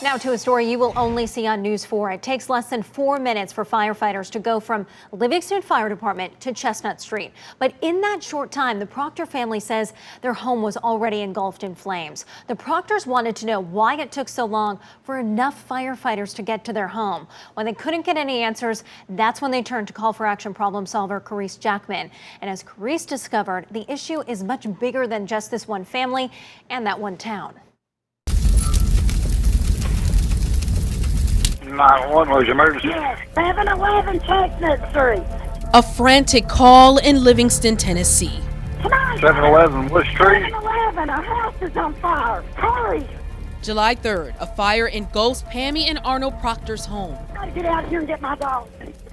Now to a story you will only see on News 4. It takes less than 4 minutes for firefighters to go from Livingston Fire Department to Chestnut Street. But in that short time, the Proctor family says their home was already engulfed in flames. The Proctors wanted to know why it took so long for enough firefighters to get to their home. When they couldn't get any answers, that's when they turned to Call for Action problem solver Carice Jackman. And as Carice discovered, the issue is much bigger than just this one family and that one town. 911 was emergency. Yes, 711 Chestnut Street. A frantic call in Livingston, Tennessee. 711 what street? 711, our house is on fire. Hurry! July 3rd, a fire engulfs Pammy and Arnold Proctor's home. I gotta get out here and get my dog.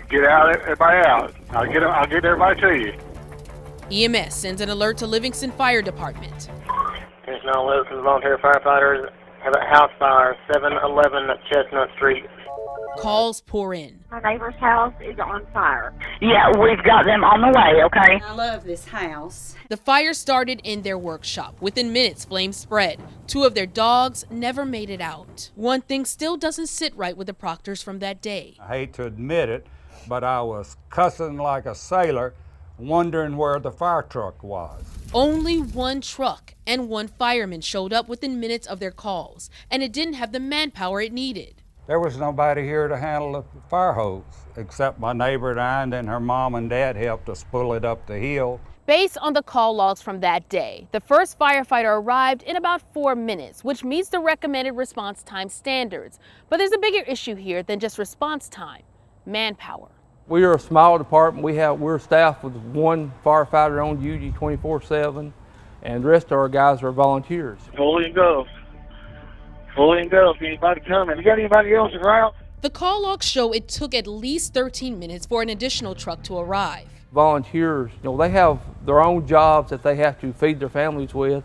Get out, everybody out. I'll get everybody to you. EMS sends an alert to Livingston Fire Department. Attention all Livingston volunteer firefighters have a house fire, 711 Chestnut Street. Calls pour in. My neighbor's house is on fire. Yeah, we've got them on the way, okay? I love this house. The fire started in their workshop. Within minutes, flames spread. 2 of their dogs never made it out. One thing still doesn't sit right with the Proctors from that day. I hate to admit it, but I was cussing like a sailor, wondering where the fire truck was. Only one truck and one fireman showed up within minutes of their calls, and it didn't have the manpower it needed. There was nobody here to handle the fire hose, except my neighbor and I, and then her mom and dad helped us pull it up the hill. Based on the call logs from that day, the first firefighter arrived in about 4 minutes, which meets the recommended response time standards. But there's a bigger issue here than just response time: manpower. We are a small department. We're staffed with one firefighter on duty 24/7, and the rest of our guys are volunteers. Fully engulfed. Fully engulfed. Anybody coming? You got anybody else around? The call logs show it took at least 13 minutes for an additional truck to arrive. Volunteers, they have their own jobs that they have to feed their families with,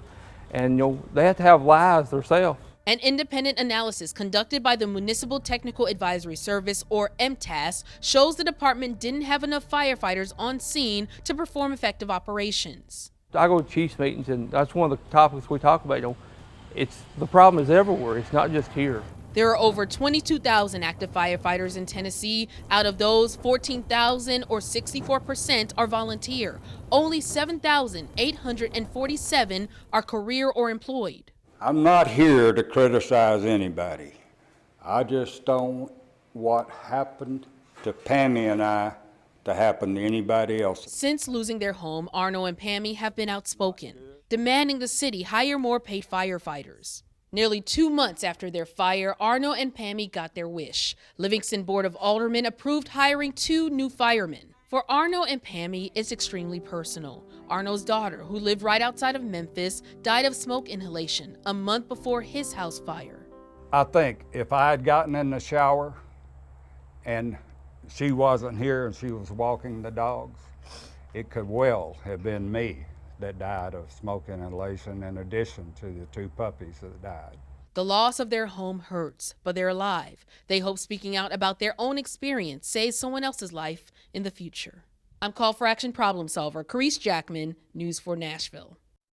and they have to have lives themselves. An independent analysis conducted by the Municipal Technical Advisory Service, or MTAS, shows the department didn't have enough firefighters on scene to perform effective operations. I go to chiefs meetings, and that's one of the topics we talk about. The problem is everywhere. It's not just here. There are over 22,000 active firefighters in Tennessee. Out of those, 14,000 or 64% are volunteer. Only 7,847 are career or employed. I'm not here to criticize anybody. I just don't want what happened to Pammy and I to happen to anybody else. Since losing their home, Arno and Pammy have been outspoken, demanding the city hire more paid firefighters. Nearly 2 months after their fire, Arno and Pammy got their wish. Livingston Board of Aldermen approved hiring 2 new firemen. For Arno and Pammy, it's extremely personal. Arno's daughter, who lived right outside of Memphis, died of smoke inhalation a month before his house fire. I think if I had gotten in the shower and she wasn't here and she was walking the dogs, it could well have been me that died of smoke inhalation in addition to the 2 puppies that died. The loss of their home hurts, but they're alive. They hope speaking out about their own experience saves someone else's life in the future. I'm Call for Action problem solver Carice Jackman, News 4 Nashville.